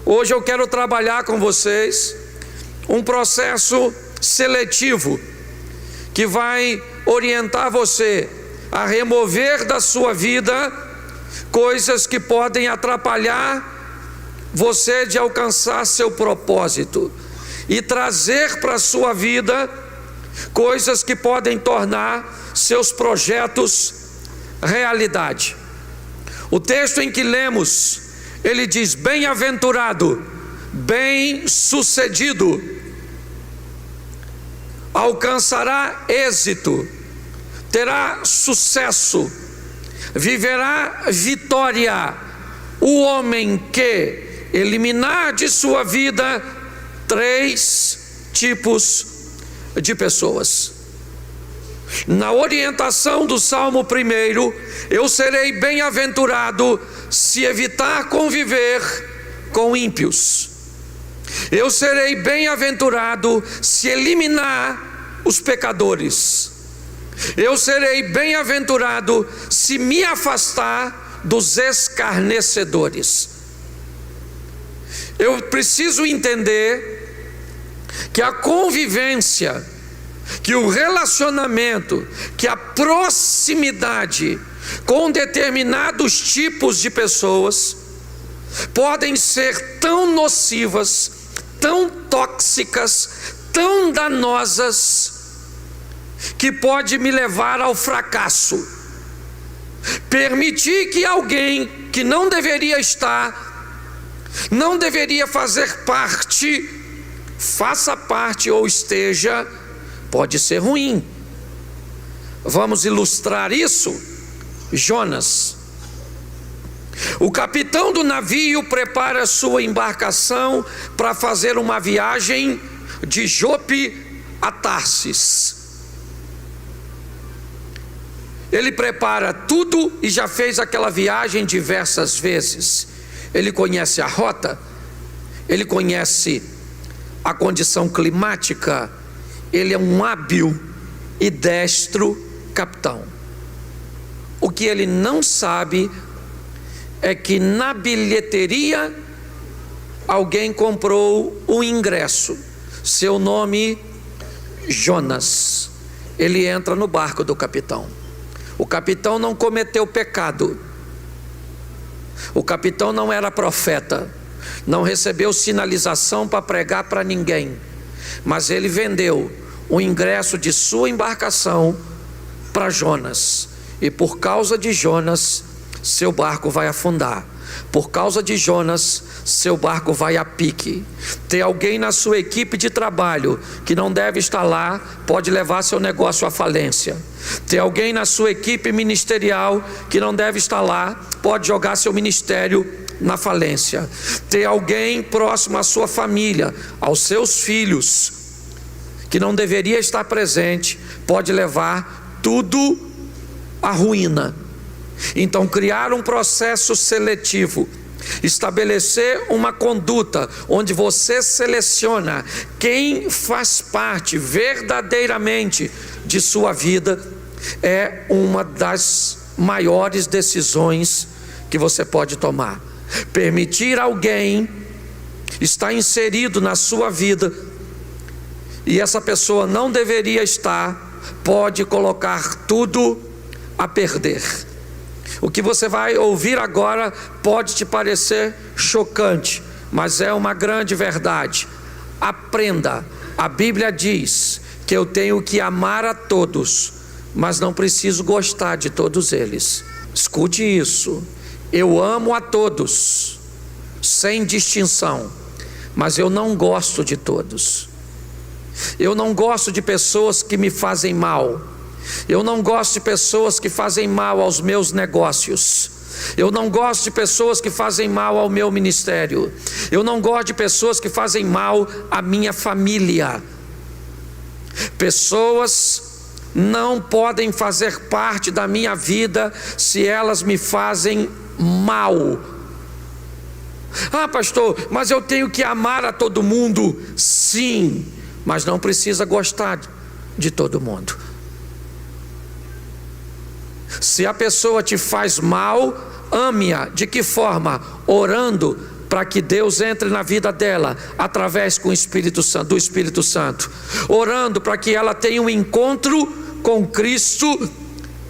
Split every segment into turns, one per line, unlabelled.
Hoje eu quero trabalhar com vocês um processo seletivo que vai orientar você a remover da sua vida coisas que podem atrapalhar você de alcançar seu propósito e trazer para a sua vida coisas que podem tornar seus projetos realidade. O texto em que lemos, ele diz: bem-aventurado, bem-sucedido, alcançará êxito, terá sucesso, viverá vitória, o homem que eliminar de sua vida 3 tipos de pessoas. Na orientação do Salmo 1, eu serei bem-aventurado se evitar conviver com ímpios. Eu serei bem-aventurado se eliminar os pecadores. Eu serei bem-aventurado se me afastar dos escarnecedores. Eu preciso entender que a convivência, que o relacionamento, que a proximidade com determinados tipos de pessoas podem ser tão nocivas, tão tóxicas, tão danosas, que pode me levar ao fracasso. Permitir que alguém que não deveria estar, não deveria fazer parte, faça parte ou esteja, pode ser ruim. Vamos ilustrar isso? Jonas. O capitão do navio prepara sua embarcação para fazer uma viagem de Jope a Tarsis. Ele prepara tudo e já fez aquela viagem diversas vezes. Ele conhece a rota, ele conhece a condição climática, ele é um hábil e destro capitão. O que ele não sabe é que na bilheteria alguém comprou um ingresso, seu nome Jonas. Ele entra no barco do capitão. O capitão não cometeu pecado, o capitão não era profeta, não recebeu sinalização para pregar para ninguém, mas ele vendeu o ingresso de sua embarcação para Jonas, e por causa de Jonas, seu barco vai afundar. Por causa de Jonas, seu barco vai a pique. Tem alguém na sua equipe de trabalho que não deve estar lá, pode levar seu negócio à falência. Tem alguém na sua equipe ministerial que não deve estar lá, pode jogar seu ministério na falência. Tem alguém próximo à sua família, aos seus filhos, que não deveria estar presente, pode levar tudo à ruína. Então, criar um processo seletivo, estabelecer uma conduta onde você seleciona quem faz parte verdadeiramente de sua vida, é uma das maiores decisões que você pode tomar. Permitir alguém estar inserido na sua vida e essa pessoa não deveria estar, pode colocar tudo a perder. O que você vai ouvir agora pode te parecer chocante, mas é uma grande verdade. Aprenda. A Bíblia diz que eu tenho que amar a todos, mas não preciso gostar de todos eles. Escute isso. Eu amo a todos, sem distinção, mas eu não gosto de todos. Eu não gosto de pessoas que me fazem mal. Eu não gosto de pessoas que fazem mal aos meus negócios. Eu não gosto de pessoas que fazem mal ao meu ministério. Eu não gosto de pessoas que fazem mal à minha família. Pessoas não podem fazer parte da minha vida se elas me fazem mal. Ah, pastor, mas eu tenho que amar a todo mundo. Sim, mas não precisa gostar de todo mundo. Se a pessoa te faz mal, ame-a. De que forma? Orando, para que Deus entre na vida dela através do Espírito Santo, orando para que ela tenha um encontro com Cristo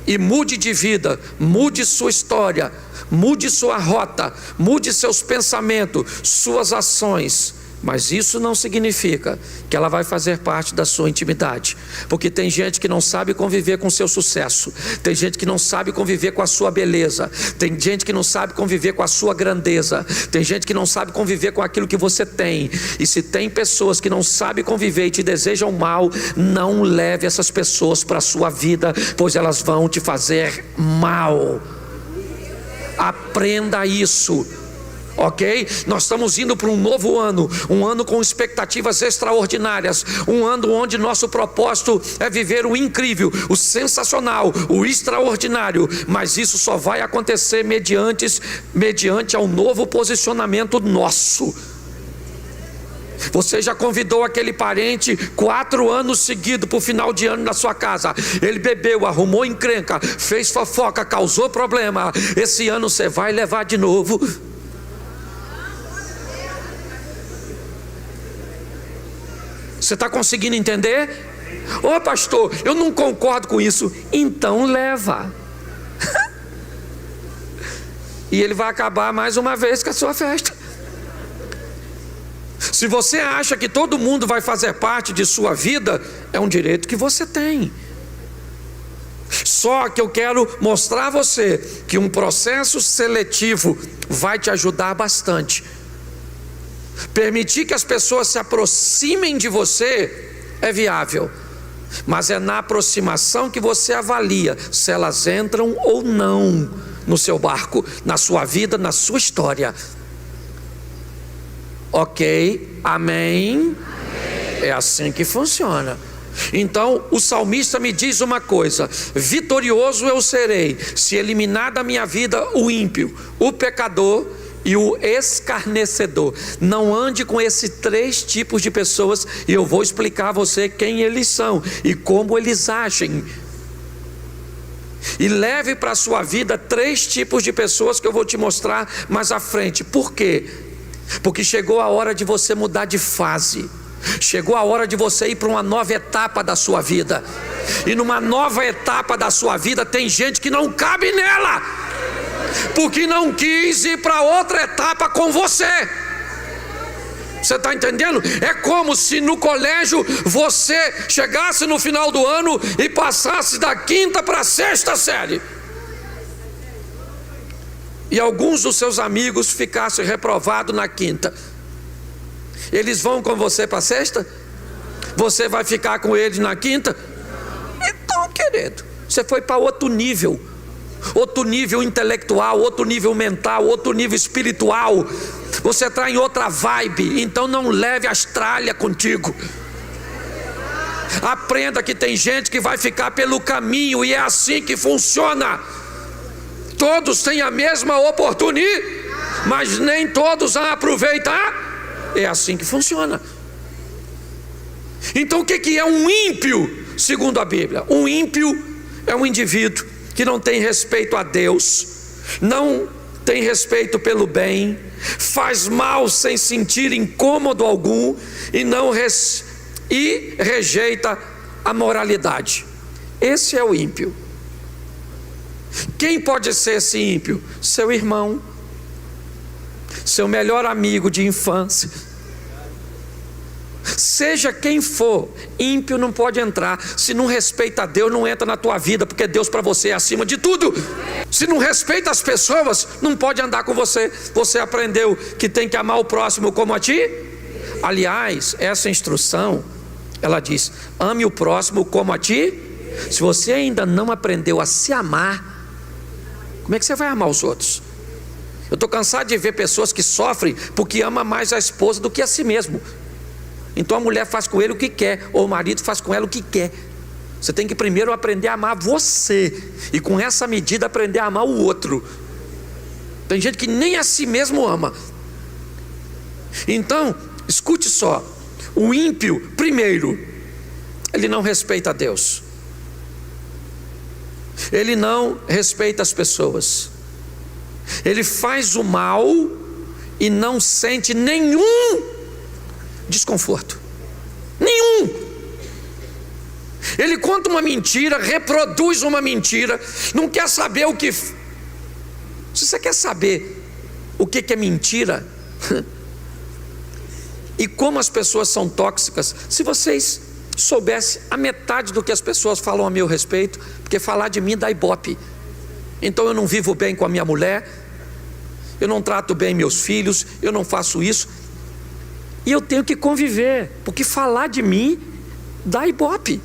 e mude de vida, mude sua história, mude sua rota, mude seus pensamentos, suas ações. Mas isso não significa que ela vai fazer parte da sua intimidade, porque tem gente que não sabe conviver com o seu sucesso, tem gente que não sabe conviver com a sua beleza, tem gente que não sabe conviver com a sua grandeza, tem gente que não sabe conviver com aquilo que você tem. E se tem pessoas que não sabem conviver e te desejam mal, não leve essas pessoas para a sua vida, pois elas vão te fazer mal. Aprenda isso. Ok? Nós estamos indo para um novo ano, um ano com expectativas extraordinárias, um ano onde nosso propósito é viver o incrível, o sensacional, o extraordinário. Mas isso só vai acontecer mediante ao novo posicionamento nosso. Você já convidou aquele parente 4 anos seguidos para o final de ano na sua casa. Ele bebeu, arrumou encrenca, fez fofoca, causou problema. Esse ano você vai levar de novo. Você está conseguindo entender? Ô pastor, eu não concordo com isso. Então leva. E ele vai acabar mais uma vez com a sua festa. Se você acha que todo mundo vai fazer parte de sua vida, é um direito que você tem. Só que eu quero mostrar a você que um processo seletivo vai te ajudar bastante. Permitir que as pessoas se aproximem de você é viável, mas é na aproximação que você avalia se elas entram ou não no seu barco, na sua vida, na sua história. Ok? Amém? É assim que funciona. Então o salmista me diz uma coisa: vitorioso eu serei se eliminar da minha vida o ímpio, o pecador e o escarnecedor. Não ande com esses 3 tipos de pessoas, e eu vou explicar a você quem eles são e como eles agem. E leve para a sua vida 3 tipos de pessoas que eu vou te mostrar mais à frente. Por quê? Porque chegou a hora de você mudar de fase. Chegou a hora de você ir para uma nova etapa da sua vida. E numa nova etapa da sua vida tem gente que não cabe nela, porque não quis ir para outra etapa com você. Você está entendendo? É como se no colégio você chegasse no final do ano e passasse da 5ª para a 6ª série, e alguns dos seus amigos ficassem reprovados na 5ª. Eles vão com você para a 6ª? Você vai ficar com eles na 5ª? Então, querido, você foi para outro nível intelectual, outro nível mental, outro nível espiritual. Você está em outra vibe. Então não leve as tralhas contigo. Aprenda que tem gente que vai ficar pelo caminho, e é assim que funciona. Todos têm a mesma oportunidade, mas nem todos a aproveitar. É assim que funciona. Então o que é um ímpio segundo a Bíblia? Um ímpio é um indivíduo que não tem respeito a Deus, não tem respeito pelo bem, faz mal sem sentir incômodo algum e rejeita a moralidade. Esse é o ímpio. Quem pode ser esse ímpio? Seu irmão, seu melhor amigo de infância. Seja quem for, ímpio não pode entrar. Se não respeita a Deus, não entra na tua vida, porque Deus para você é acima de tudo. Se não respeita as pessoas, não pode andar com você. Você aprendeu que tem que amar o próximo como a ti? Aliás, essa instrução, ela diz: ame o próximo como a ti. Se você ainda não aprendeu a se amar, como é que você vai amar os outros? Eu estou cansado de ver pessoas que sofrem porque ama mais a esposa do que a si mesmo. Então a mulher faz com ele o que quer, ou o marido faz com ela o que quer. Você tem que primeiro aprender a amar você, e com essa medida aprender a amar o outro. Tem gente que nem a si mesmo ama. Então, escute só: o ímpio, primeiro, ele não respeita a Deus, ele não respeita as pessoas, ele faz o mal e não sente nenhum desconforto. Nenhum. Ele conta uma mentira, reproduz uma mentira, não quer saber o que... Se você quer saber o que é mentira, e como as pessoas são tóxicas, se vocês soubessem a metade do que as pessoas falam a meu respeito, porque falar de mim dá ibope. Então eu não vivo bem com a minha mulher, eu não trato bem meus filhos, eu não faço isso, e eu tenho que conviver, porque falar de mim dá ibope.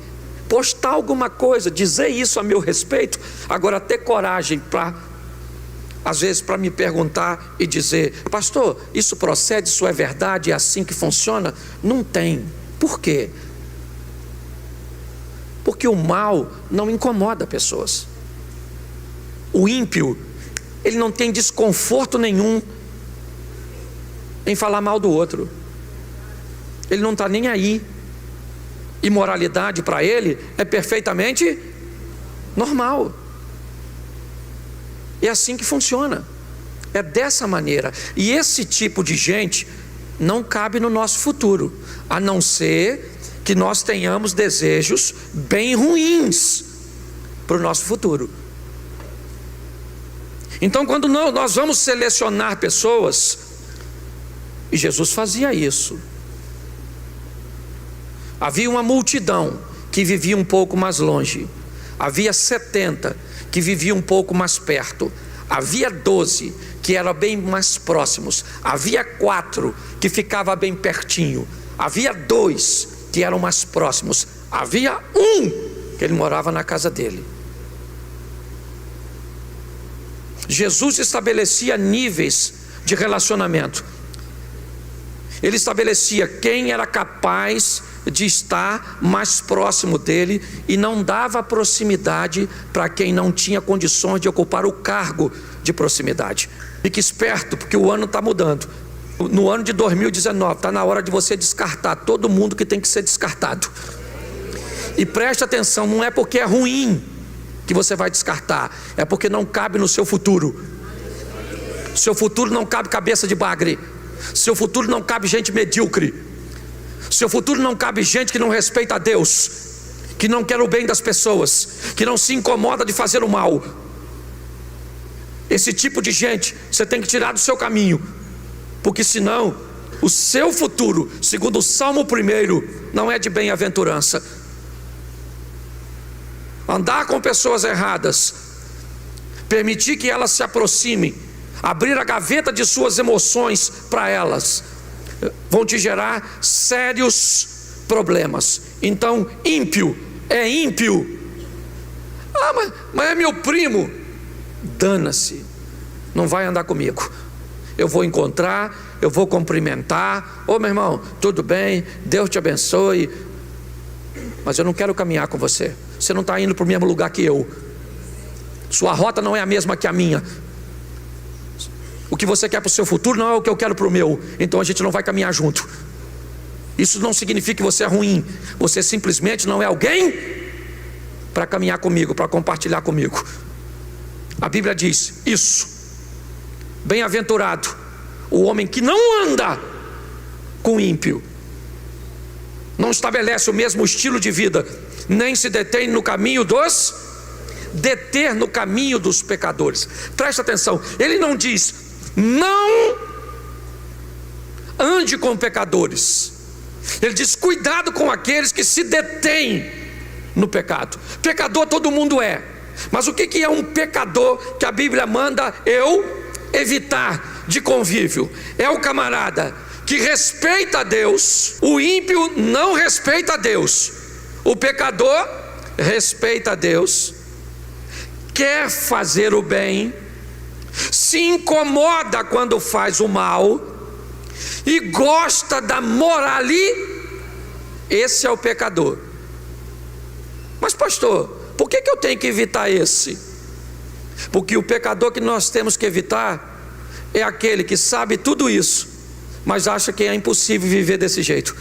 Postar alguma coisa, dizer isso a meu respeito, agora ter coragem para, às vezes, para me perguntar e dizer: pastor, isso procede, isso é verdade, é assim que funciona? Não tem. Por quê? Porque o mal não incomoda pessoas. O ímpio, ele não tem desconforto nenhum em falar mal do outro. Ele não está nem aí. Imoralidade para ele é perfeitamente normal. É assim que funciona. É dessa maneira. E esse tipo de gente não cabe no nosso futuro, a não ser que nós tenhamos desejos bem ruins para o nosso futuro. Então, quando nós vamos selecionar pessoas, e Jesus fazia isso, havia uma multidão que vivia um pouco mais longe, havia 70 que viviam um pouco mais perto, havia 12 que eram bem mais próximos, havia 4 que ficavam bem pertinho, havia 2 que eram mais próximos, havia 1 que ele morava na casa dele. Jesus estabelecia níveis de relacionamento. Ele estabelecia quem era capaz de estar mais próximo dele e não dava proximidade para quem não tinha condições de ocupar o cargo de proximidade. Fique esperto, porque o ano está mudando. No ano de 2019 está na hora de você descartar todo mundo que tem que ser descartado. E preste atenção, não é porque é ruim que você vai descartar, é porque não cabe no seu futuro. Seu futuro não cabe cabeça de bagre. Seu futuro não cabe gente medíocre. Seu futuro não cabe gente que não respeita a Deus, que não quer o bem das pessoas, que não se incomoda de fazer o mal. Esse tipo de gente você tem que tirar do seu caminho, porque senão o seu futuro, segundo o Salmo 1, não é de bem-aventurança. Andar com pessoas erradas, permitir que elas se aproximem, abrir a gaveta de suas emoções para elas, vão te gerar sérios problemas. Então, ímpio é ímpio. Mas é meu primo. Dana-se, não vai andar comigo. Eu vou encontrar, eu vou cumprimentar: ô meu irmão, tudo bem, Deus te abençoe, mas eu não quero caminhar com você. Você não está indo para o mesmo lugar que eu. Sua rota não é a mesma que a minha. O que você quer para o seu futuro não é o que eu quero para o meu. Então a gente não vai caminhar junto. Isso não significa que você é ruim. Você simplesmente não é alguém para caminhar comigo, para compartilhar comigo. A Bíblia diz isso: bem-aventurado o homem que não anda com ímpio, não estabelece o mesmo estilo de vida, nem se detém no caminho dos pecadores. Presta atenção, ele não diz: não ande com pecadores. Ele diz: cuidado com aqueles que se detêm no pecado. Pecador todo mundo é, mas o que é um pecador que a Bíblia manda eu evitar de convívio? É o camarada que respeita a Deus. O ímpio não respeita a Deus, o pecador respeita a Deus, quer fazer o bem, se incomoda quando faz o mal e gosta da moralidade. Esse é o pecador. Mas pastor, por que eu tenho que evitar esse? Porque o pecador que nós temos que evitar é aquele que sabe tudo isso, mas acha que é impossível viver desse jeito.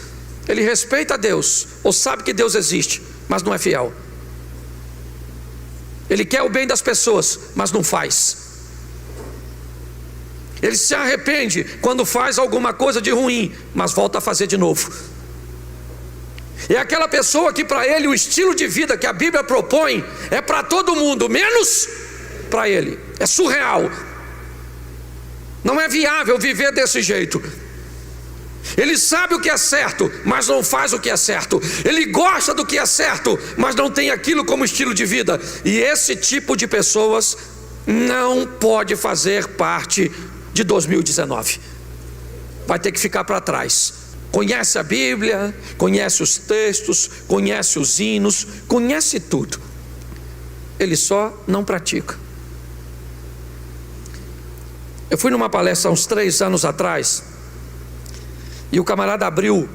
Ele respeita a Deus, ou sabe que Deus existe, mas não é fiel. Ele quer o bem das pessoas, mas não faz. Ele se arrepende quando faz alguma coisa de ruim, mas volta a fazer de novo. É aquela pessoa que para ele o estilo de vida que a Bíblia propõe é para todo mundo, menos para ele. É surreal. Não é viável viver desse jeito. Ele sabe o que é certo, mas não faz o que é certo. Ele gosta do que é certo, mas não tem aquilo como estilo de vida. E esse tipo de pessoas não pode fazer parte de 2019. Vai ter que ficar para trás. Conhece a Bíblia, conhece os textos, conhece os hinos, conhece tudo. Ele só não pratica. Eu fui numa palestra há uns 3 anos atrás, e o camarada abriu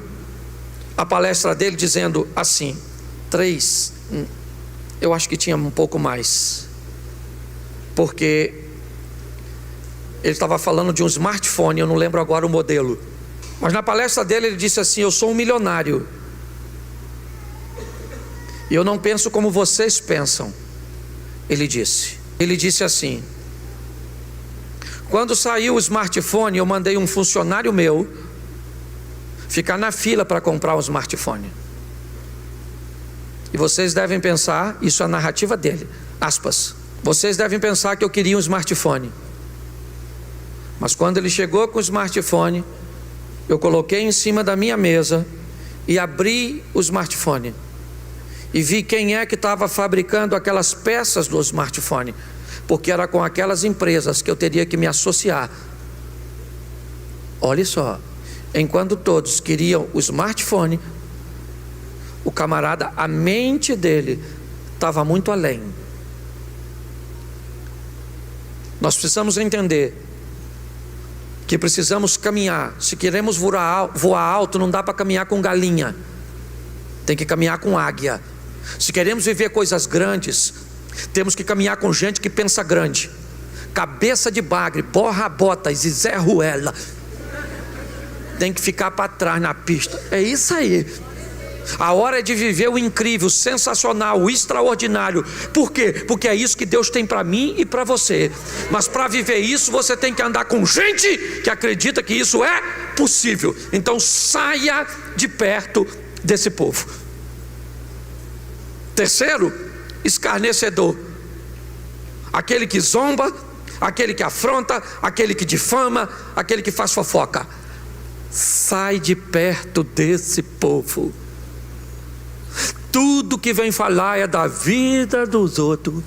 a palestra dele dizendo assim, 3, eu acho que tinha um pouco mais, porque ele estava falando de um smartphone, eu não lembro agora o modelo, mas na palestra dele ele disse assim: eu sou um milionário, e eu não penso como vocês pensam. Ele disse assim: quando saiu o smartphone, eu mandei um funcionário meu ficar na fila para comprar um smartphone. E vocês devem pensar, isso é a narrativa dele, aspas, vocês devem pensar que eu queria um smartphone. Mas quando ele chegou com o smartphone, eu coloquei em cima da minha mesa e abri o smartphone e vi quem é que estava fabricando aquelas peças do smartphone, porque era com aquelas empresas que eu teria que me associar. Olha só, enquanto todos queriam o smartphone, o camarada, a mente dele estava muito além. Nós precisamos entender que precisamos caminhar. Se queremos voar alto, não dá para caminhar com galinha, tem que caminhar com águia. Se queremos viver coisas grandes, temos que caminhar com gente que pensa grande. Cabeça de bagre, borra botas e Zé Ruela tem que ficar para trás na pista. É isso aí. A hora é de viver o incrível, o sensacional, o extraordinário. Por quê? Porque é isso que Deus tem para mim e para você. Mas para viver isso, você tem que andar com gente que acredita que isso é possível. Então saia de perto desse povo. Terceiro, escarnecedor. Aquele que zomba, aquele que afronta, aquele que difama, aquele que faz fofoca. Sai de perto desse povo. Tudo que vem falar é da vida dos outros.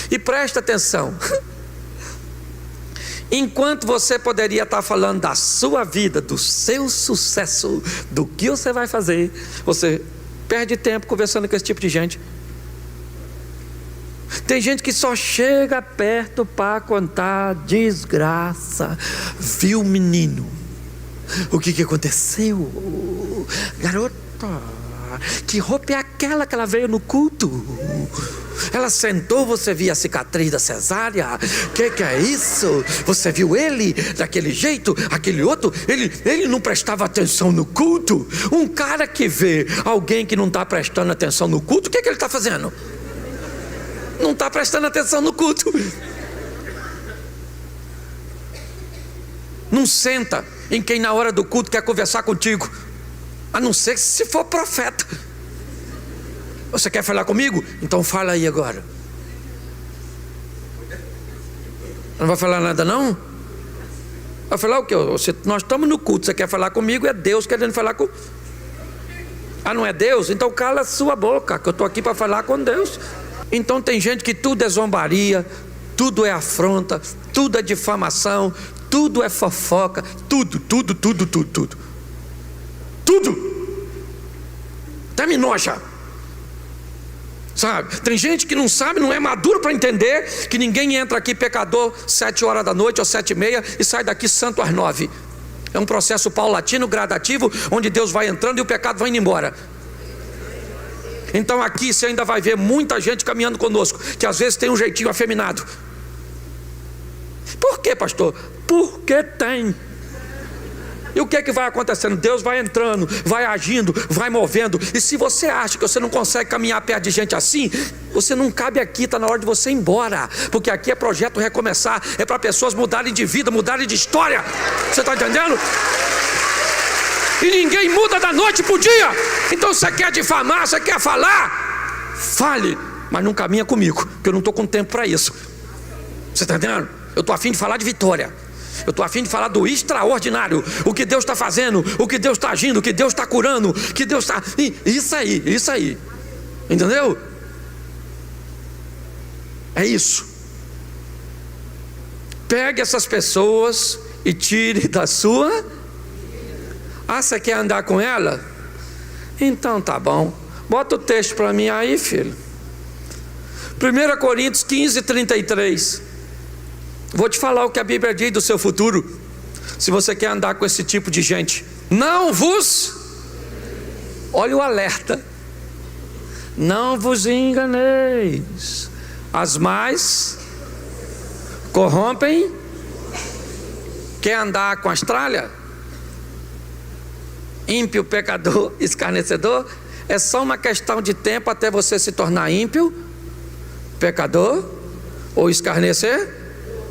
E presta atenção, enquanto você poderia estar falando da sua vida, do seu sucesso, do que você vai fazer, você perde tempo conversando com esse tipo de gente. Tem gente que só chega perto para contar desgraça. Viu, menino? O que aconteceu? Garota, que roupa é aquela que ela veio no culto? Ela sentou, você viu a cicatriz da cesárea? Que é isso? Você viu ele daquele jeito? Aquele outro, ele não prestava atenção no culto. Um cara que vê alguém que não está prestando atenção no culto, o que ele está fazendo? Não está prestando atenção no culto. Não senta em quem na hora do culto quer conversar contigo, a não ser se for profeta. Você quer falar comigo? Então fala aí agora. Não vai falar nada não? Vai falar o quê? Nós estamos no culto, você quer falar comigo, é Deus querendo falar com... Ah, não é Deus? Então cala a sua boca, que eu estou aqui para falar com Deus. Então tem gente que tudo é zombaria, tudo é afronta, tudo é difamação, tudo é fofoca, tudo. Até me noja. Sabe? Tem gente que não sabe, não é maduro para entender que ninguém entra aqui pecador 7 horas da noite ou 7:30 e sai daqui santo às 9. É um processo paulatino, gradativo, onde Deus vai entrando e o pecado vai indo embora. Então aqui você ainda vai ver muita gente caminhando conosco, que às vezes tem um jeitinho afeminado. Por quê, pastor? Porque tem. E o que é que vai acontecendo? Deus vai entrando, vai agindo, vai movendo. E se você acha que você não consegue caminhar perto de gente assim, você não cabe aqui, está na hora de você ir embora. Porque aqui é projeto recomeçar, é para pessoas mudarem de vida, mudarem de história. Você está entendendo? E ninguém muda da noite para o dia. Então você quer difamar, você quer falar, fale, mas não caminha comigo, porque eu não estou com tempo para isso. Você está entendendo? Eu estou a fim de falar de vitória. Eu estou a fim de falar do extraordinário, o que Deus está fazendo, o que Deus está agindo, o que Deus está curando, o que Deus está... Isso aí, entendeu? É isso. Pegue essas pessoas e tire da sua... Ah, você quer andar com ela? Então tá bom, bota o texto para mim aí, filho. 1 Coríntios 15:33. Vou te falar o que a Bíblia diz do seu futuro, se você quer andar com esse tipo de gente. Não vos, olha o alerta, não vos enganeis, as mais corrompem. Quer andar com as tralhas? Ímpio, pecador, escarnecedor? É só uma questão de tempo até você se tornar ímpio, pecador ou escarnecer.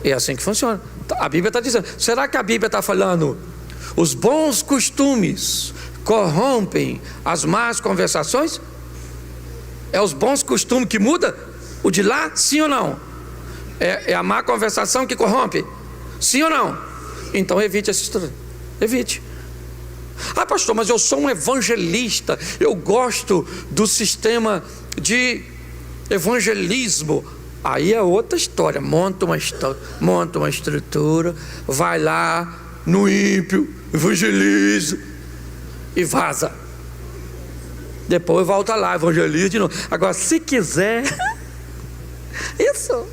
É assim que funciona. A Bíblia está dizendo. Será que a Bíblia está falando os bons costumes corrompem as más conversações? É os bons costumes que muda? O de lá, sim ou não? É a má conversação que corrompe? Sim ou não? Então evite essa história. Evite. Ah, pastor, mas eu sou um evangelista, eu gosto do sistema de evangelismo. Aí é outra história. Monta uma estrutura, vai lá no ímpio, evangeliza e vaza. Depois volta lá, evangeliza de novo. Agora, se quiser, isso.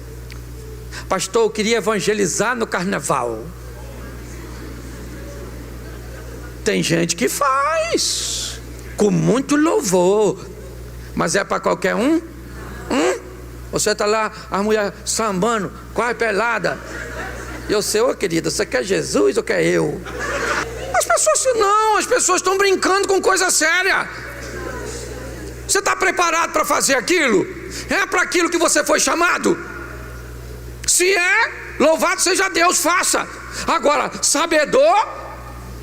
Pastor, eu queria evangelizar no carnaval. Tem gente que faz com muito louvor, mas é para qualquer um? Você está lá, a mulher sambando, quase pelada. Eu sei, ô querida, você quer Jesus ou quer eu? As pessoas estão brincando com coisa séria. Você está preparado para fazer aquilo? É para aquilo que você foi chamado? Se é, louvado seja Deus, faça. Agora, sabedor,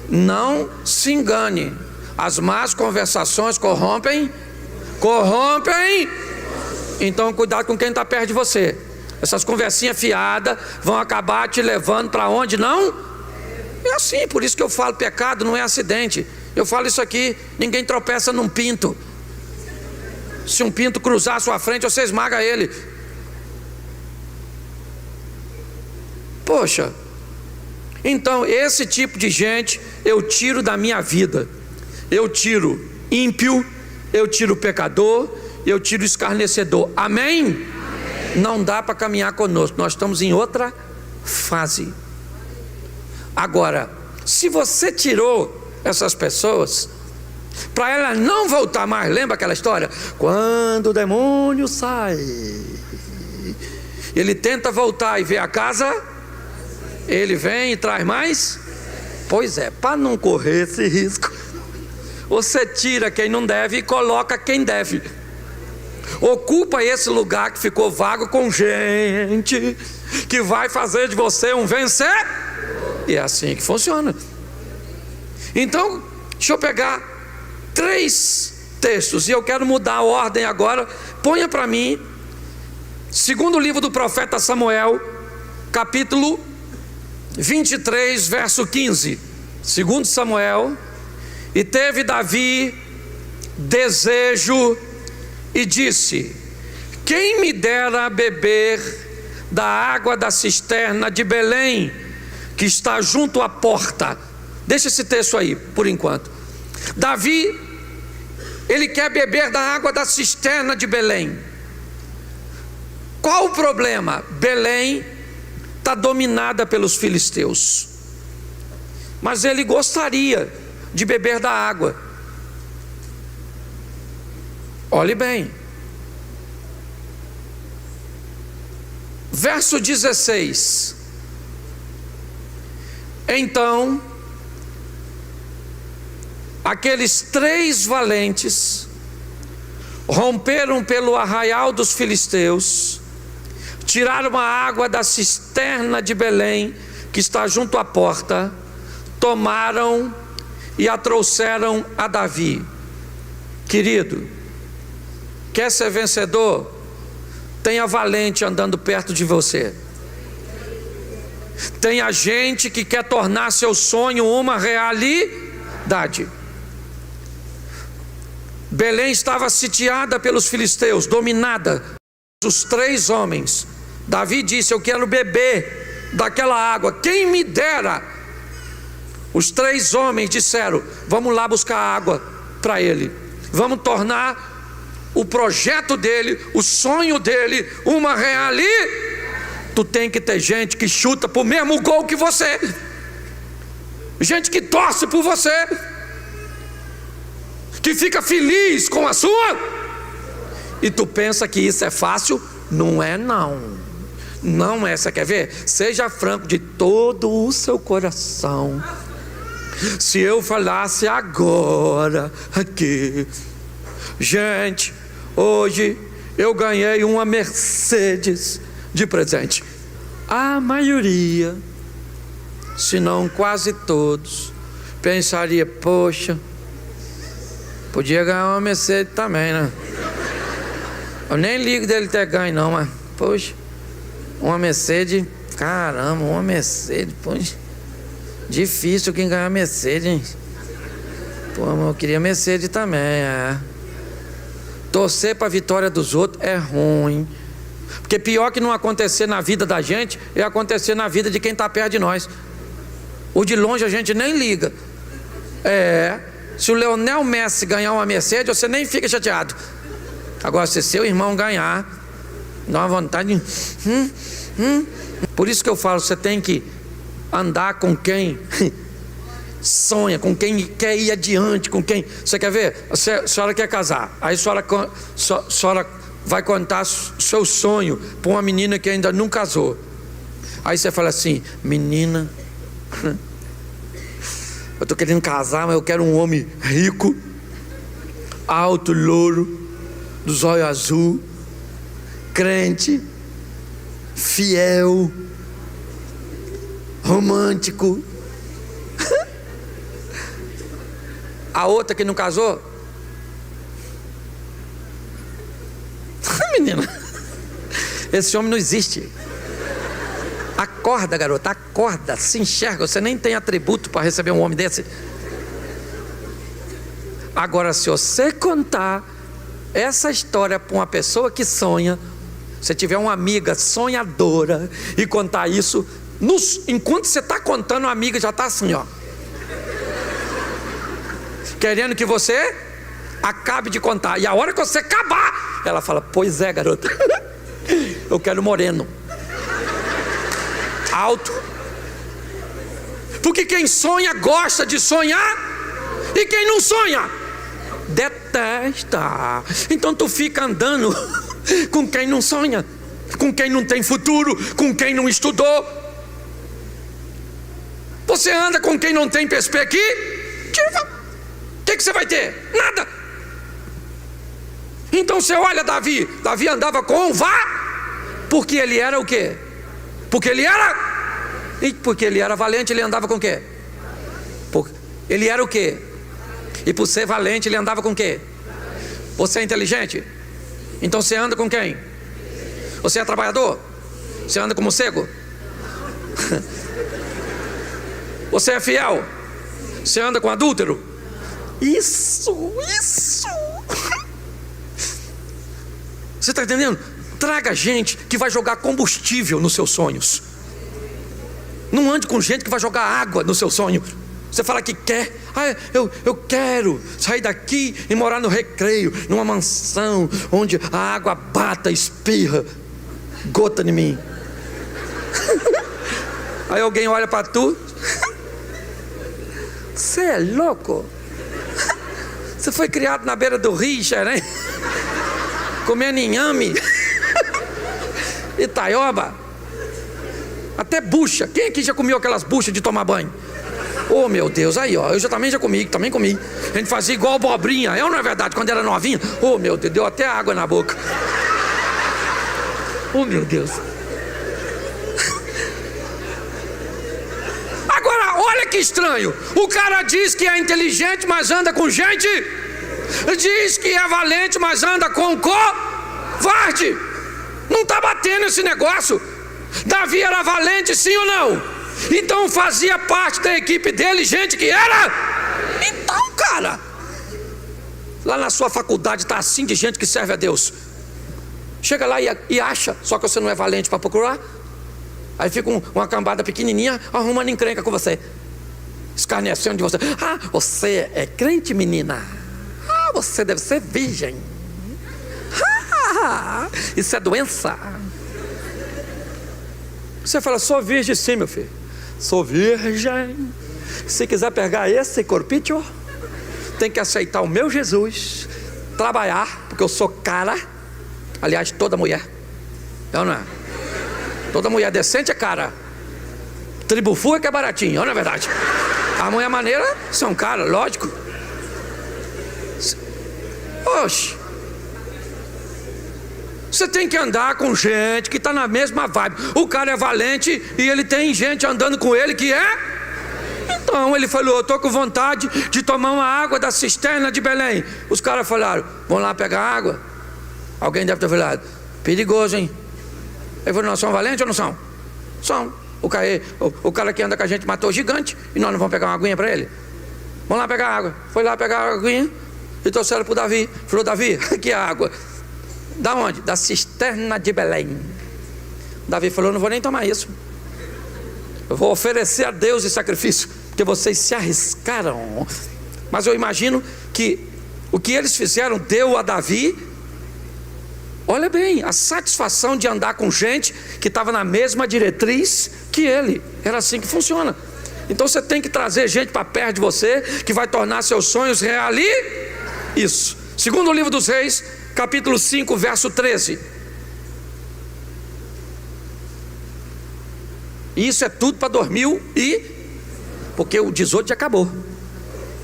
não se engane. As más conversações corrompem. Então cuidado com quem está perto de você. Essas conversinhas fiadas vão acabar te levando para onde não? É assim, por isso que eu falo, pecado não é acidente. Eu falo isso aqui, ninguém tropeça num pinto. Se um pinto cruzar a sua frente, você esmaga ele. Poxa. Então esse tipo de gente eu tiro da minha vida. Eu tiro ímpio, eu tiro pecador, eu tiro escarnecedor. Amém? Amém. Não dá para caminhar conosco. Nós estamos em outra fase. Agora, se você tirou essas pessoas, para ela não voltar mais, lembra aquela história? Quando o demônio sai, ele tenta voltar e ver a casa, ele vem e traz mais? Pois é, para não correr esse risco, você tira quem não deve e coloca quem deve. Ocupa esse lugar que ficou vago com gente que vai fazer de você um vencer. E é assim que funciona. Então, deixa eu pegar 3 textos e eu quero mudar a ordem agora. Ponha para mim, segundo livro do profeta Samuel, capítulo 23, verso 15. Segundo Samuel. E teve Davi desejo e disse: quem me dera beber da água da cisterna de Belém, que está junto à porta. Deixa esse texto aí por enquanto. Davi, ele quer beber da água da cisterna de Belém. Qual o problema? Belém está dominada pelos filisteus, mas ele gostaria de beber da água. Olhe bem, verso 16. Então aqueles 3 valentes romperam pelo arraial dos filisteus, tiraram a água da cisterna de Belém, que está junto à porta, tomaram e a trouxeram a Davi. Querido, quer ser vencedor? Tenha valente andando perto de você. Tenha gente que quer tornar seu sonho uma realidade. Belém estava sitiada pelos filisteus, dominada. Os 3 homens, Davi disse: eu quero beber daquela água, quem me dera. Os 3 homens disseram: vamos lá buscar água para ele, vamos tornar o projeto dele, o sonho dele, uma realidade. Tu tem que ter gente que chuta pro mesmo gol que você, gente que torce por você, que fica feliz com a sua. E tu pensa que isso é fácil? Não é não. Não é. Você quer ver? Seja franco de todo o seu coração. Se eu falasse agora aqui: gente, hoje eu ganhei uma Mercedes de presente. A maioria, se não quase todos, pensaria: poxa, podia ganhar uma Mercedes também, né? Eu nem ligo dele ter ganho não, mas poxa, uma Mercedes, caramba, uma Mercedes, poxa, difícil quem ganhar Mercedes, hein? Pô, eu queria Mercedes também, é. Torcer para a vitória dos outros é ruim, porque pior que não acontecer na vida da gente é acontecer na vida de quem está perto de nós. O de longe a gente nem liga. Se o Lionel Messi ganhar uma Mercedes, você nem fica chateado. Agora, se seu irmão ganhar, dá uma vontade de... Por isso que eu falo, você tem que andar com quem sonha, com quem quer ir adiante, com quem... Você quer ver? A senhora quer casar, aí a senhora vai contar seu sonho para uma menina que ainda não casou. Aí você fala assim: menina, eu estou querendo casar, mas eu quero um homem rico, alto, louro, dos olhos azul, crente, fiel, romântico. A outra que não casou: menina, esse homem não existe. Acorda, garota, acorda, se enxerga. Você nem tem atributo para receber um homem desse. Agora, se você contar essa história para uma pessoa que sonha, se tiver uma amiga sonhadora e contar isso, enquanto você está contando, a amiga já está assim, ó, querendo que você acabe de contar. E a hora que você acabar, ela fala: pois é, garota, eu quero moreno, alto. Porque quem sonha gosta de sonhar, e quem não sonha detesta. Então tu fica andando com quem não sonha, com quem não tem futuro, com quem não estudou. Você anda com quem não tem perspectiva. O que você vai ter? Nada. Então você olha Davi andava com porque ele era o quê? Porque ele era valente, ele andava com o quê? Ele era o quê? E por ser valente, ele andava com o quê? Você é inteligente? Então você anda com quem? Você é trabalhador? Você anda com morcego? Você é fiel? Você anda com adúltero? Isso. Você está entendendo? Traga gente que vai jogar combustível nos seus sonhos. Não ande com gente que vai jogar água no seu sonho. Você fala que quer: eu quero sair daqui e morar no Recreio, numa mansão onde a água bata, espirra, gota em mim. Aí alguém olha para tu: você é louco? Você foi criado na beira do rio, né? Comendo inhame, Itaioba, até bucha. Quem aqui já comeu aquelas buchas de tomar banho? Oh meu Deus, aí ó, eu também comi. A gente fazia igual abobrinha, é ou não é verdade? Quando era novinha, oh meu Deus, deu até água na boca. Oh meu Deus. Agora, olha que estranho. O cara diz que é inteligente, mas anda com gente. Diz que é valente, mas anda com covarde. Não está batendo esse negócio. Davi era valente, sim ou não? Então fazia parte da equipe dele gente que era. Então, cara, lá na sua faculdade está assim de gente que serve a Deus. Chega lá e acha, só que você não é valente para procurar. Aí fica uma cambada pequenininha arrumando encrenca com você, escarnecendo de você. Ah, você é crente, menina? Ah, você deve ser virgem. Ah, isso é doença. Você fala, sou virgem sim, meu filho. Sou virgem. Se quiser pegar esse corpício, tem que aceitar o meu Jesus, trabalhar, porque eu sou cara. Aliás, toda mulher, não é? Toda mulher decente é cara. Tribufu é que é baratinho, não é verdade? A mulher maneira são cara, lógico. Oxe, você tem que andar com gente que está na mesma vibe. O cara é valente e ele tem gente andando com ele que é. Então ele falou, eu estou com vontade de tomar uma água da cisterna de Belém. Os caras falaram, vão lá pegar água. Alguém deve ter falado, perigoso, hein? Ele falou, não, são valentes ou não são? São. O cara que anda com a gente matou o gigante e nós não vamos pegar uma aguinha para ele? Vamos lá pegar água. Foi lá pegar a aguinha e trouxeram para o Davi. Falou, Davi, aqui é a água. Da onde? Da cisterna de Belém. Davi falou, não vou nem tomar isso. Eu vou oferecer a Deus esse sacrifício, porque vocês se arriscaram. Mas eu imagino que o que eles fizeram deu a Davi, olha bem, a satisfação de andar com gente que estava na mesma diretriz que ele. Era assim que funciona. Então você tem que trazer gente para perto de você, que vai tornar seus sonhos reais. Isso. Segundo o livro dos Reis, capítulo 5, verso 13. Isso é tudo para 2000 porque o 18 já acabou.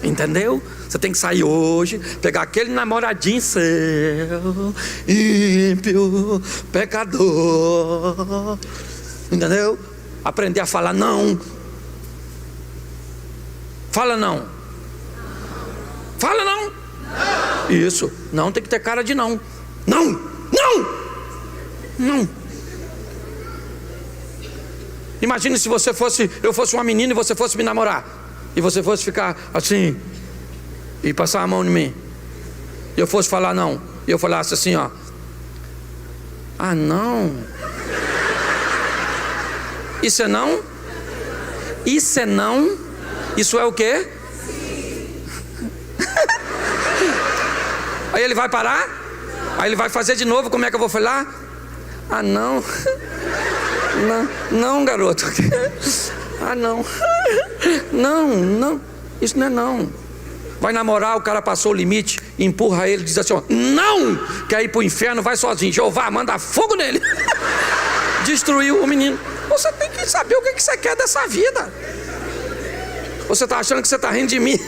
Entendeu? Você tem que sair hoje, pegar aquele namoradinho seu, ímpio, pecador. Entendeu? Aprender a falar não. Fala não. Fala não. Isso. Não tem que ter cara de não. Não. Não. Não. Imagine se eu fosse uma menina e você fosse me namorar, e você fosse ficar assim e passar a mão em mim, e eu fosse falar não, e eu falasse assim, ó, ah não, isso é não? Isso é não? Isso é o quê? Aí ele vai parar? Aí ele vai fazer de novo, como é que eu vou falar? Ah não. Não, garoto. Ah, não. Não. Isso não é não. Vai namorar, o cara passou o limite, empurra ele, diz assim, ó, não, quer ir para o inferno, vai sozinho. Jeová, manda fogo nele. Destruiu o menino. Você tem que saber o que você quer dessa vida. Você está achando que você está rindo de mim?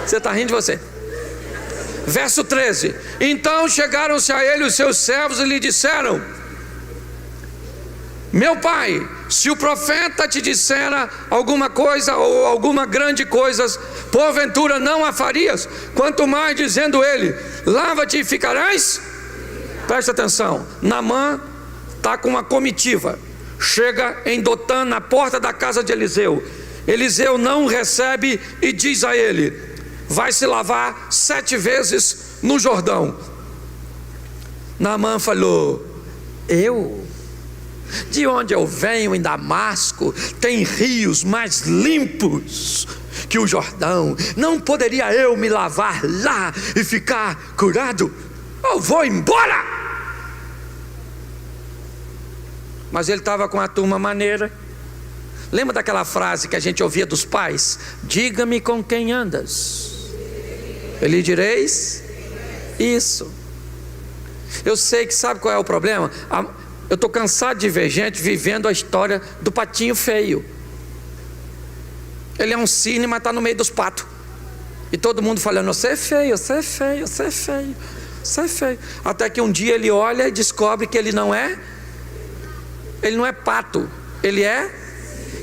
Você está rindo de você. Verso 13. Então chegaram-se a ele os seus servos e lhe disseram, meu pai, se o profeta te dissera alguma coisa ou alguma grande coisa, porventura não a farias? Quanto mais dizendo ele, lava-te e ficarás? Presta atenção, Naamã está com uma comitiva, chega em Dotã, na porta da casa de Eliseu. Eliseu não recebe e diz a ele, vai se lavar 7 vezes no Jordão. Naamã falou, de onde eu venho em Damasco tem rios mais limpos que o Jordão. Não poderia eu me lavar lá e ficar curado? Eu vou embora. Mas ele estava com a turma maneira. Lembra daquela frase que a gente ouvia dos pais? Diga-me com quem andas, eu lhe direis isso. Eu sei que sabe qual é o problema? Eu estou cansado de ver gente vivendo a história do patinho feio. Ele é um cisne, mas está no meio dos patos. E todo mundo falando: você é feio, você é feio, você é feio, você é feio. Até que um dia ele olha e descobre que ele não é pato, ele é.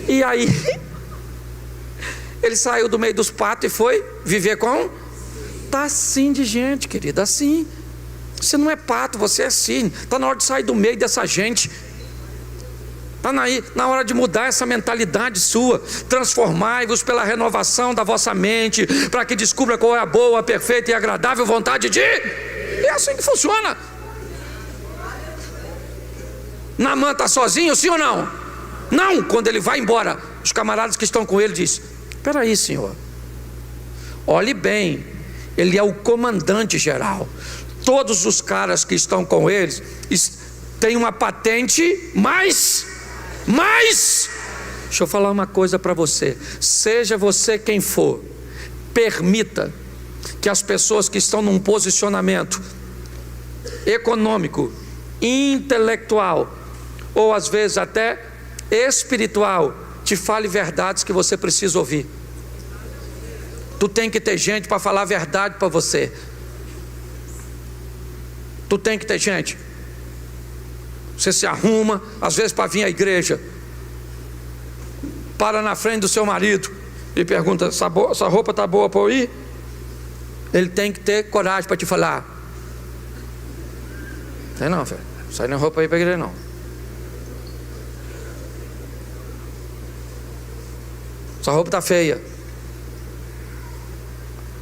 E aí ele saiu do meio dos patos e foi viver com. Está assim de gente, querida, assim. Você não é pato, você é cisne. Está na hora de sair do meio dessa gente. Está na hora de mudar essa mentalidade sua. Transformai-vos pela renovação da vossa mente, para que descubra qual é a boa, perfeita e agradável vontade de. É assim que funciona. Naamã está sozinho, sim ou não? Não. Quando ele vai embora, os camaradas que estão com ele dizem: espera aí, senhor, olhe bem, ele é o comandante geral. Todos os caras que estão com eles têm uma patente, mas deixa eu falar uma coisa para você. Seja você quem for, permita que as pessoas que estão num posicionamento econômico, intelectual, ou às vezes até espiritual, te fale verdades que você precisa ouvir. Tu tem que ter gente para falar a verdade para você. Tu tem que ter gente. Você se arruma, às vezes, para vir à igreja, para na frente do seu marido e pergunta: essa roupa está boa para eu ir? Ele tem que ter coragem para te falar: tem não, filho, sai na roupa aí para a igreja não. Essa roupa está feia.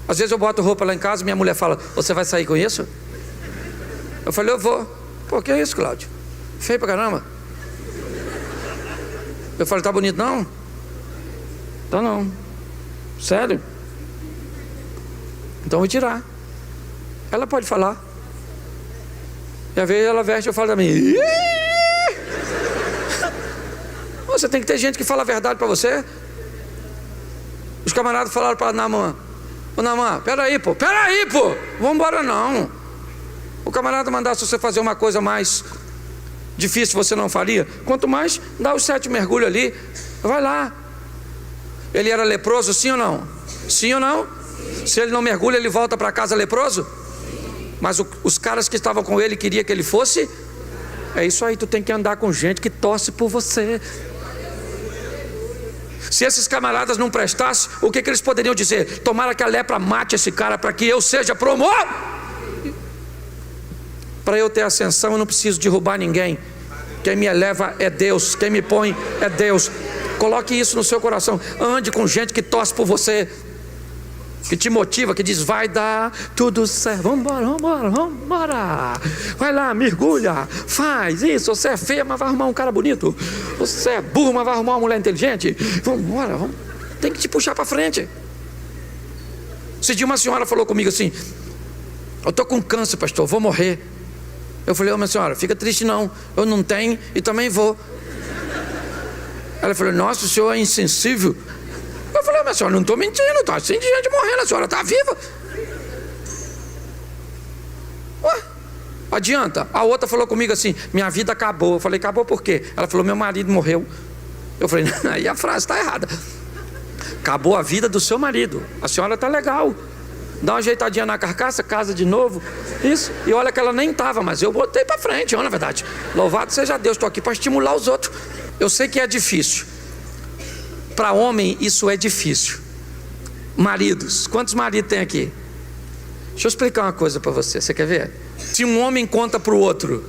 Às vezes eu boto roupa lá em casa e minha mulher fala: você vai sair com isso? Eu falei: eu vou. Pô, que é isso, Cláudio? Feio pra caramba. Eu falei: tá bonito não? Tá não. Sério? Então eu vou tirar. Ela pode falar. E às vezes ela veste e eu falo também: você tem que ter gente que fala a verdade pra você. Os camaradas falaram para Naamã: ô Naamã, peraí pô, vamos embora não. O camarada mandasse você fazer uma coisa mais difícil, você não faria? Quanto mais, dá os 7 mergulhos ali, vai lá. Ele era leproso, sim ou não? Sim ou não? Se ele não mergulha, ele volta para casa leproso? Mas os caras que estavam com ele queriam que ele fosse? É isso aí, tu tem que andar com gente que torce por você. Se esses camaradas não prestassem, o que eles poderiam dizer? Tomara que a lepra mate esse cara para que eu seja promovido. Para eu ter ascensão, eu não preciso derrubar ninguém. Quem me eleva é Deus, quem me põe é Deus. Coloque isso no seu coração. Ande com gente que torce por você, que te motiva, que diz: vai dar tudo certo, vambora. Vai lá, mergulha, faz isso. Você é feia, mas vai arrumar um cara bonito. Você é burro, mas vai arrumar uma mulher inteligente. Vambora, vamos. Tem que te puxar para frente. Esse dia uma senhora falou comigo assim: eu estou com câncer, pastor, vou morrer. Eu falei: ô minha senhora, fica triste não, eu não tenho e também vou. Ela falou: nossa, o senhor é insensível. Eu falei: minha senhora, não estou mentindo, está assim de gente morrendo, a senhora está viva. Ué, adianta. A outra falou comigo assim: minha vida acabou. Eu falei: acabou por quê? Ela falou: meu marido morreu. Eu falei: aí a frase está errada. Acabou a vida do seu marido. A senhora está legal, dá uma ajeitadinha na carcaça, casa de novo. Isso, e olha que ela nem estava, mas eu botei para frente, na verdade. Louvado seja Deus, estou aqui para estimular os outros. Eu sei que é difícil. Para homem isso é difícil. Maridos, quantos maridos tem aqui? Deixa eu explicar uma coisa para você, você quer ver? Se um homem conta para o outro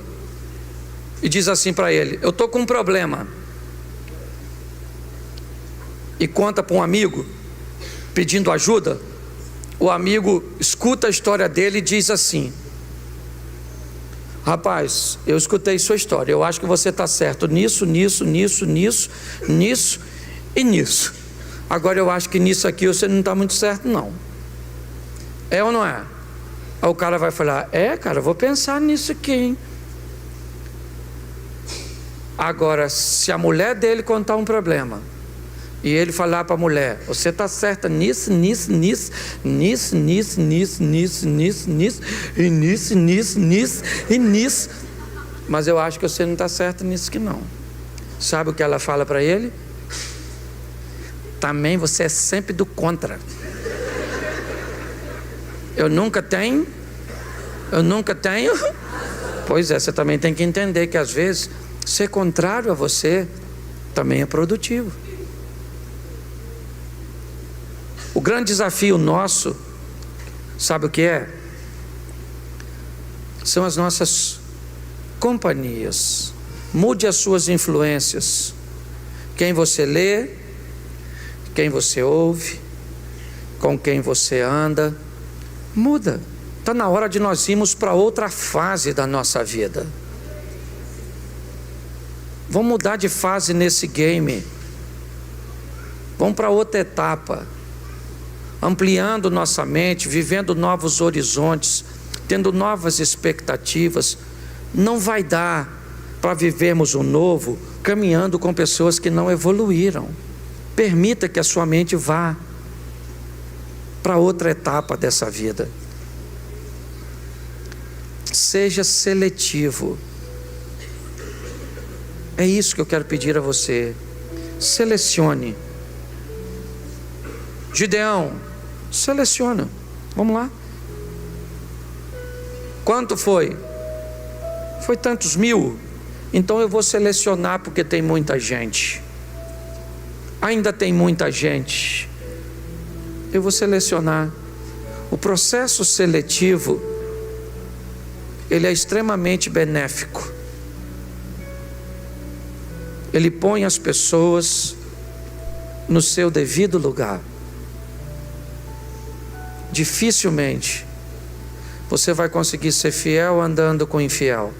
e diz assim para ele: eu estou com um problema, e conta para um amigo pedindo ajuda, o amigo escuta a história dele e diz assim: rapaz, eu escutei sua história, eu acho que você está certo nisso e nisso. Agora eu acho que nisso aqui você não está muito certo não. É ou não é? Aí o cara vai falar: é, cara, eu vou pensar nisso aqui, hein? Agora, se a mulher dele contar um problema e ele falar para a mulher: você está certa nisso, e nisso, mas eu acho que você não está certa nisso que não. Sabe o que ela fala para ele? também, você é sempre do contra. Eu nunca tenho. Pois é, você também tem que entender que às vezes ser contrário a você também é produtivo. O grande desafio nosso, sabe o que é? São as nossas companhias. Mude as suas influências. Quem você lê, quem você ouve, com quem você anda, muda. Está na hora de nós irmos para outra fase da nossa vida. Vamos mudar de fase nesse game. Vamos para outra etapa. Ampliando nossa mente, vivendo novos horizontes, tendo novas expectativas. Não vai dar para vivermos o novo caminhando com pessoas que não evoluíram. Permita que a sua mente vá para outra etapa dessa vida. Seja seletivo. É isso que eu quero pedir a você. Selecione. Gideão, seleciona. Vamos lá. Quanto foi? Foi tantos mil. Então eu vou selecionar porque tem muita gente. Ainda tem muita gente. Eu vou selecionar. O processo seletivo, ele é extremamente benéfico. Ele põe as pessoas no seu devido lugar. Dificilmente você vai conseguir ser fiel andando com infiel.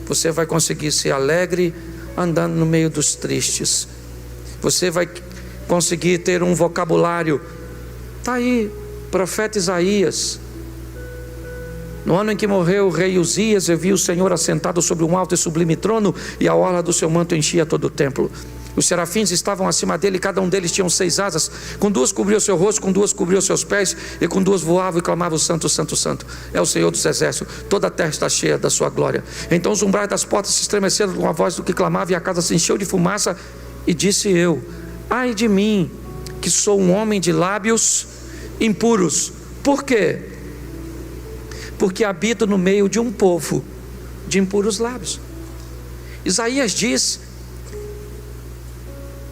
Você vai conseguir ser alegre andando no meio dos tristes. Você vai conseguir ter um vocabulário. Está aí, profeta Isaías. No ano em que morreu o rei Uzias, eu vi o Senhor assentado sobre um alto e sublime trono, e a orla do seu manto enchia todo o templo. Os serafins estavam acima dele, cada um deles tinha 6 asas, com 2 cobriu o seu rosto, com 2 cobriu os seus pés, e com 2 voava e clamava: santo, santo, santo é o Senhor dos exércitos, toda a terra está cheia da sua glória. Então os umbrais das portas se estremeceram com a voz do que clamava, e a casa se encheu de fumaça. E disse eu: ai de mim, que sou um homem de lábios impuros. Por quê? Porque habito no meio de um povo de impuros lábios. Isaías diz: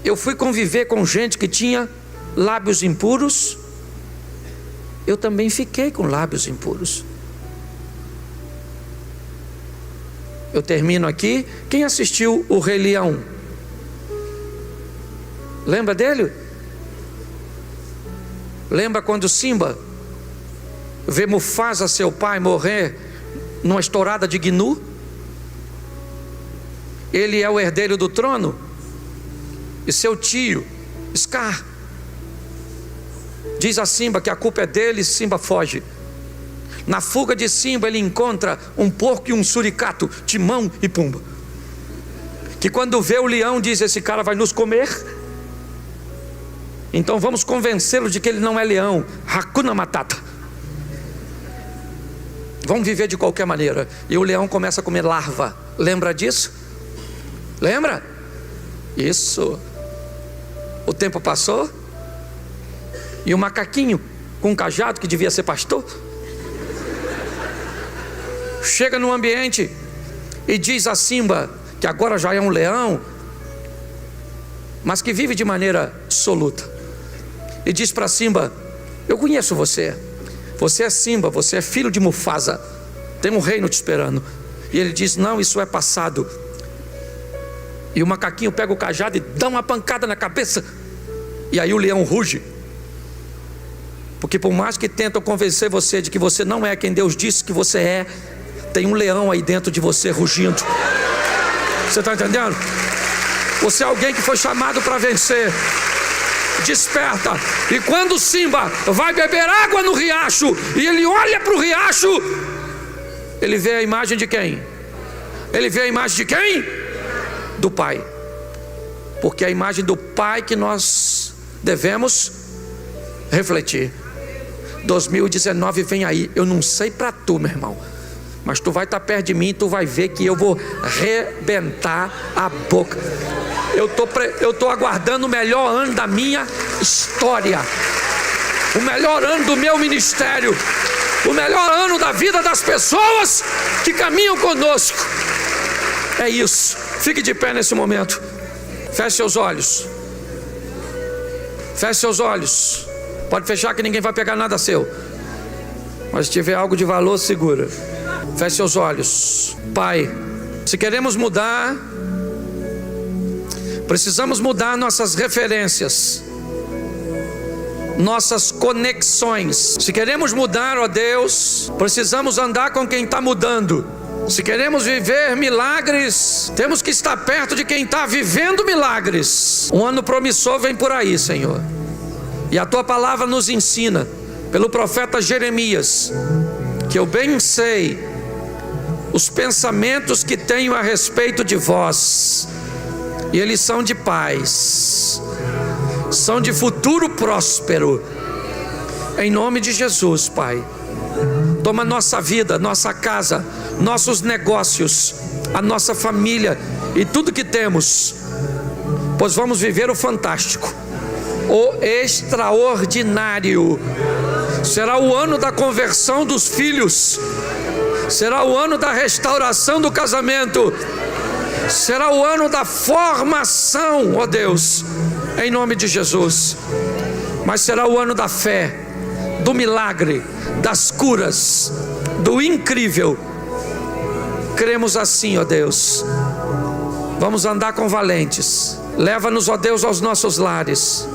eu fui conviver com gente que tinha lábios impuros, eu também fiquei com lábios impuros. Eu termino aqui. Quem assistiu o Rei Leão? Lembra dele? Lembra quando Simba vê Mufasa, seu pai, morrer numa estourada de Gnu? Ele é o herdeiro do trono, e seu tio Scar diz a Simba que a culpa é dele, e Simba foge. Na fuga de Simba, ele encontra um porco e um suricato, Timão e Pumba, que quando vê o leão diz: esse cara vai nos comer, então vamos convencê-lo de que ele não é leão. Hakuna Matata, vamos viver de qualquer maneira. E o leão começa a comer larva. Lembra disso? Lembra? Isso. O tempo passou, e o macaquinho com um cajado, que devia ser pastor, chega no ambiente e diz a Simba, que agora já é um leão, mas que vive de maneira dissoluta, e diz para Simba: eu conheço você, você é Simba, você é filho de Mufasa, tem um reino te esperando. E ele diz: não, isso é passado. E o macaquinho pega o cajado e dá uma pancada na cabeça, e aí o leão ruge. Porque por mais que tentam convencer você de que você não é quem Deus disse que você é, tem um leão aí dentro de você rugindo. Você está entendendo? Você é alguém que foi chamado para vencer. Desperta. E quando Simba vai beber água no riacho, e ele olha para o riacho, ele vê a imagem de quem? Ele vê a imagem de quem? Do Pai. Porque é a imagem do Pai que nós devemos refletir. 2019 vem aí. Eu não sei para tu, meu irmão, mas tu vai estar perto de mim e tu vai ver que eu vou rebentar a boca. Eu estou aguardando o melhor ano da minha história, o melhor ano do meu ministério, o melhor ano da vida das pessoas que caminham conosco. É isso. Fique de pé nesse momento. Feche seus olhos. Feche seus olhos. Pode fechar que ninguém vai pegar nada seu. Mas se tiver algo de valor, segura. Feche seus olhos. Pai, se queremos mudar, precisamos mudar nossas referências, nossas conexões. Se queremos mudar, ó Deus, precisamos andar com quem está mudando. Se queremos viver milagres, temos que estar perto de quem está vivendo milagres. Um ano promissor vem por aí, Senhor. E a Tua palavra nos ensina, pelo profeta Jeremias, que eu bem sei os pensamentos que tenho a respeito de vós, e eles são de paz, são de futuro próspero. Em nome de Jesus, Pai, toma nossa vida, nossa casa, nossos negócios, a nossa família e tudo que temos, pois vamos viver o fantástico, o extraordinário. Será o ano da conversão dos filhos, será o ano da restauração do casamento, será o ano da formação, ó Deus, em nome de Jesus. Mas será o ano da fé, do milagre, das curas, do incrível. Cremos assim, ó Deus. Vamos andar com valentes. Leva-nos, ó Deus, aos nossos lares,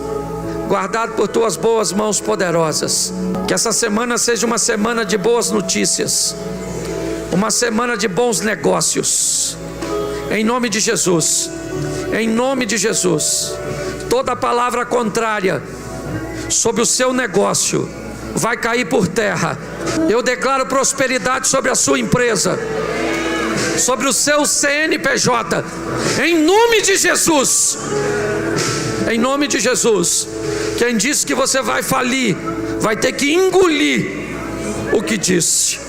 guardado por Tuas boas mãos poderosas. Que essa semana seja uma semana de boas notícias, uma semana de bons negócios, em nome de Jesus. Em nome de Jesus, toda palavra contrária sobre o seu negócio vai cair por terra. Eu declaro prosperidade sobre a sua empresa, sobre o seu CNPJ, em nome de Jesus. Em nome de Jesus. Quem disse que você vai falir, vai ter que engolir o que disse.